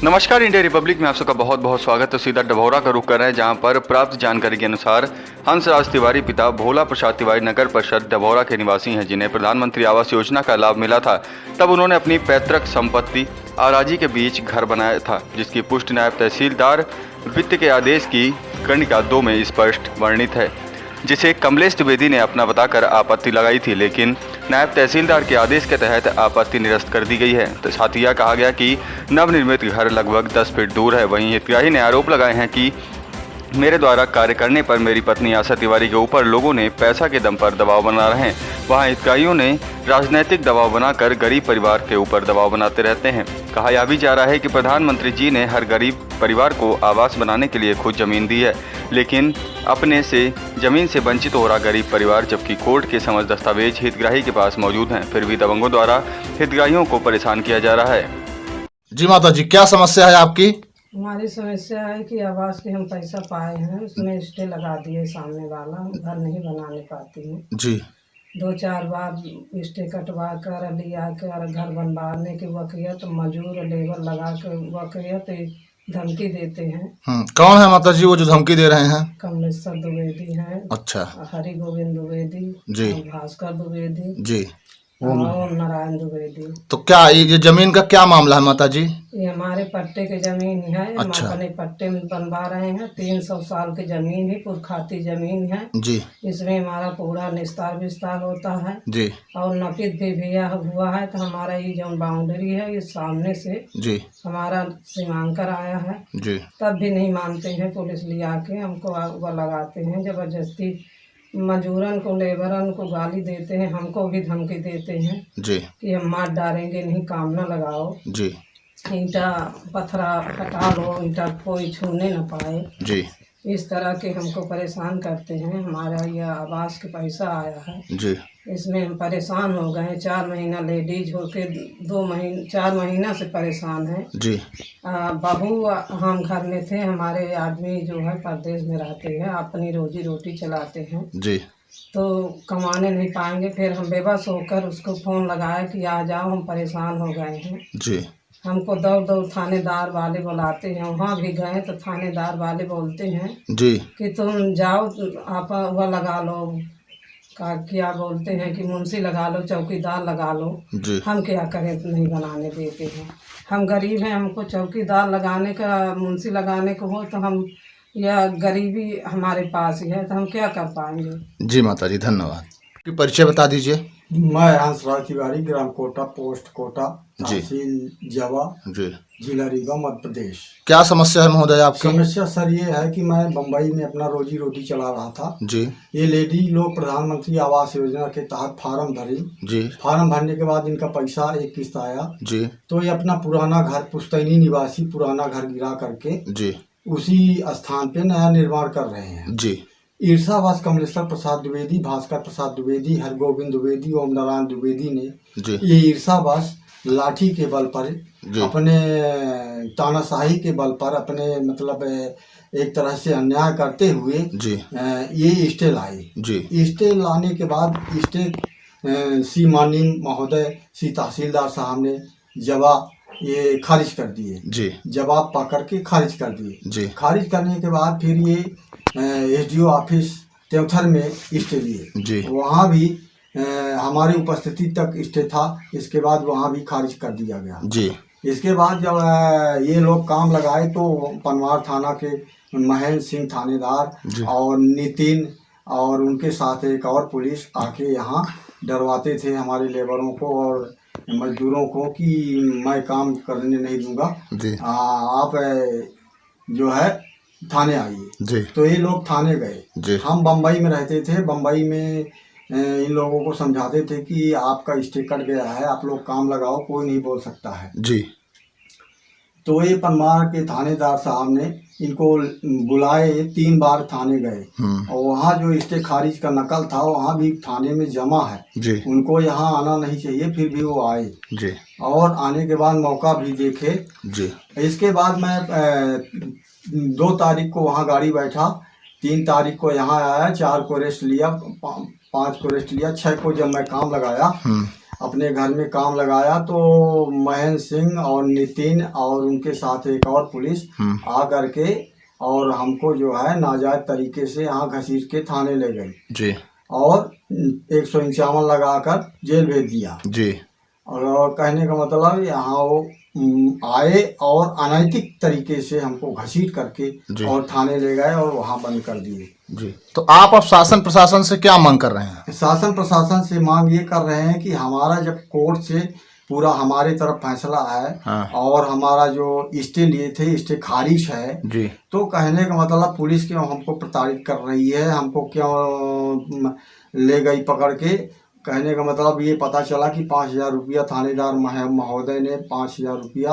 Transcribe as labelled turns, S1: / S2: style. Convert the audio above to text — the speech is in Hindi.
S1: नमस्कार, इंडिया रिपब्लिक में आप सबका बहुत बहुत स्वागत। तो सीधा डभौरा का रुख कर रहे हैं, जहां पर प्राप्त जानकारी के अनुसार हंसराज तिवारी पिता भोला प्रसाद तिवारी नगर परिषद डभौरा के निवासी हैं, जिन्हें प्रधानमंत्री आवास योजना का लाभ मिला था। तब उन्होंने अपनी पैतृक संपत्ति आराजी के बीच घर बनाया था, जिसकी पुष्टि नायब तहसीलदार वित्त के आदेश की कर्णिका 2 में स्पष्ट वर्णित है, जिसे कमलेश द्विवेदी ने अपना बताकर आपत्ति लगाई थी, लेकिन नायब तहसीलदार के आदेश के तहत आपत्ति निरस्त कर दी गई है। तो साथ ही यह कहा गया कि नवनिर्मित घर लगभग 10 फीट दूर है। वहीं हितग्राही ने आरोप लगाए हैं कि मेरे द्वारा कार्य करने पर मेरी पत्नी आशा तिवारी के ऊपर लोगों ने पैसा के दम पर दबाव बना रहे हैं। वहाँ हितग्राहियों ने राजनीतिक दबाव बनाकर गरीब परिवार के ऊपर दबाव बनाते रहते हैं। कहा यह भी जा रहा है कि प्रधानमंत्री जी ने हर गरीब परिवार को आवास बनाने के लिए खुद जमीन दी है, लेकिन अपने से जमीन से वंचित हो रहा गरीब परिवार, जबकि कोर्ट के समझ दस्तावेज हितग्राही के पास मौजूद हैं, फिर भी दबंगों द्वारा हितग्राहियों को परेशान किया जा रहा है।
S2: जी माता जी, क्या समस्या है आपकी?
S3: हमारी समस्या है कि आवास के हम पैसा पाए हैं, उसमें स्टे लगा दिए सामने वाला, हम घर नहीं बनाने पाती हैं।
S2: जी
S3: 2-4 बार स्टे कटवा कर लिया कर घर बनवाने की वकीयत, मजूर लेबर लगा के वकीयत धमकी देते हैं।
S2: कौन है माता जी वो जो धमकी दे रहे हैं?
S3: कमलेश्वर द्विवेदी हैं।
S2: अच्छा।
S3: हरि गोविंद द्विवेदी
S2: जी।
S3: भास्कर द्विवेदी
S2: जी।
S3: और नारायण द्विवेदी।
S2: तो क्या ये जमीन का क्या मामला है माता जी?
S3: ये हमारे पट्टे की जमीन है।
S2: अच्छा।
S3: हम अपने पट्टे में बनवा रहे हैं। 300 साल की जमीन है, पुरखाती जमीन है
S2: जी।
S3: इसमें हमारा पूरा निस्तार विस्तार होता है
S2: जी।
S3: और नपीत भी हुआ है। तो हमारा ये जो बाउंड्री है, ये सामने से
S2: जी।
S3: हमारा सीमांकन आया है,
S2: जी।
S3: तब भी नहीं मानते हैं। पुलिस ले आके हमको वो लगाते हैं जबरदस्ती। मजूरन को लेबरन को गाली देते हैं, हमको भी धमकी देते हैं
S2: जी।
S3: कि हम मार डालेंगे, नहीं काम न लगाओ,
S2: जी।
S3: ईंटा पत्थरा हटा लो, ईंटा कोई छूने न पाए।
S2: जी।
S3: इस तरह के हमको परेशान करते हैं। हमारा यह आवास का पैसा आया है,
S2: जी।
S3: इसमें हम परेशान हो गए। 4 महीना लेडीज होके 4 महीना से परेशान है।
S2: जी।
S3: बहू हम घर में थे, हमारे आदमी जो है परदेश में रहते हैं, अपनी रोजी रोटी चलाते हैं,
S2: जी।
S3: तो कमाने नहीं पाएंगे। फिर हम बेबस होकर उसको फ़ोन लगाया कि आ जाओ, हम परेशान हो गए हैं।
S2: जी।
S3: हमको दौड़ दौड़ थानेदार वाले बुलाते हैं। वहाँ भी गए तो थानेदार वाले बोलते हैं
S2: जी।
S3: कि तुम जाओ, आप वह लगा लो, क्या बोलते हैं कि मुंशी लगा लो, चौकीदार लगा लो।
S2: जी।
S3: हम क्या करें, नहीं बनाने देते हैं। हम गरीब हैं, हमको चौकीदार लगाने का, मुंशी लगाने को हो तो हम, यह गरीबी हमारे पास ही है, तो हम क्या कर पाएंगे।
S2: जी माता जी, धन्यवाद। परिचय बता दीजिए।
S4: मैं हंसराज तिवारी, ग्राम कोटा, पोस्ट कोटा,
S2: जी।
S4: तहसील जवा,
S2: जी।
S4: जिला रीवा, मध्य प्रदेश।
S2: क्या समस्या है महोदय आपकी?
S4: समस्या सर ये है कि मैं बम्बई में अपना रोजी रोटी चला रहा था।
S2: जी।
S4: ये लेडी लोग प्रधानमंत्री आवास योजना के तहत फार्म भरी।
S2: जी।
S4: फार्म भरने के बाद इनका पैसा एक किस्त आया।
S2: जी।
S4: तो ये अपना पुराना घर, पुश्तैनी निवासी पुराना घर गिरा करके
S2: जी।
S4: उसी स्थान पे नया निर्माण कर रहे हैं।
S2: जी।
S4: ईर्षावास कमलेश्वर प्रसाद द्विवेदी, भास्कर प्रसाद द्विवेदी, हरगोविंद द्विवेदी, ओम नारायण द्विवेदी ने
S2: जी।
S4: ये ईर्षावास लाठी के बल पर, अपने तानाशाही के बल पर, अपने मतलब एक तरह से अन्याय करते हुए
S2: जी।
S4: ये स्टे लाई।
S2: जी।
S4: स्टे लाने के बाद स्टे सी माननीय महोदय श्री तहसीलदार साहब ने जवाब ये खारिज कर दिए।
S2: जी। जवाब
S4: पा करके खारिज कर दिए।
S2: जी।
S4: खारिज करने के बाद फिर ये SDO ऑफिस तेवथर में स्टे लिए।
S2: जी। वहाँ
S4: वहाँ भी हमारी उपस्थिति तक स्टे था। इसके बाद वहाँ भी खारिज कर दिया गया।
S2: जी।
S4: इसके बाद जब ये लोग काम लगाए तो पनवार थाना के महेंद्र सिंह थानेदार और नितिन और उनके साथ एक और पुलिस आके यहाँ डरवाते थे हमारे लेबरों को और मजदूरों को कि मैं काम करने नहीं दूंगा, आप जो है थाने आइए। तो ये लोग थाने गए। हम बम्बई में रहते थे। बम्बई में इन लोगों को समझाते थे कि आपका स्टे कट गया है, आप लोग काम लगाओ, कोई नहीं बोल सकता है। जी। तो ये पनवार के थानेदार साहब ने इनको बुलाए, 3 बार थाने गए और वहाँ जो स्टे खारिज का नकल था वहाँ भी थाने में जमा है। जी। उनको यहाँ आना नहीं चाहिए, फिर भी वो आए। जी। और आने के बाद मौका भी देखे। जी। इसके बाद मैं 2 तारीख को वहाँ गाड़ी बैठा, 3 तारीख को यहाँ आया, 4 को रेस्ट लिया, 5 को रेस्ट लिया, 6 को जब मैं काम लगाया अपने घर में काम लगाया तो महेंद्र सिंह और नितिन और उनके साथ एक और पुलिस आ करके और हमको जो है नाजायज तरीके से यहाँ घसीट के थाने ले गई
S2: जी
S4: और 151 लगाकर जेल भेज दिया
S2: जी।
S4: और कहने का मतलब यहाँ वो आए और अनैतिक तरीके से हमको घसीट करके
S2: जी।
S4: और थाने ले गए और वहाँ बंद कर दिए।
S2: जी, तो आप अब शासन प्रशासन से क्या मांग कर रहे हैं?
S4: शासन प्रशासन से मांग ये कर रहे हैं कि हमारा जब कोर्ट से पूरा हमारे तरफ फैसला है
S2: हाँ।
S4: और हमारा जो स्टे लिए थे स्टे खारिज है
S2: जी
S4: तो कहने का मतलब पुलिस क्यों हमको प्रताड़ित कर रही है, हमको क्यों ले गई पकड़ के। कहने का मतलब ये पता चला कि 5,000 रुपया थानेदार महोदय ने 5,000 रुपया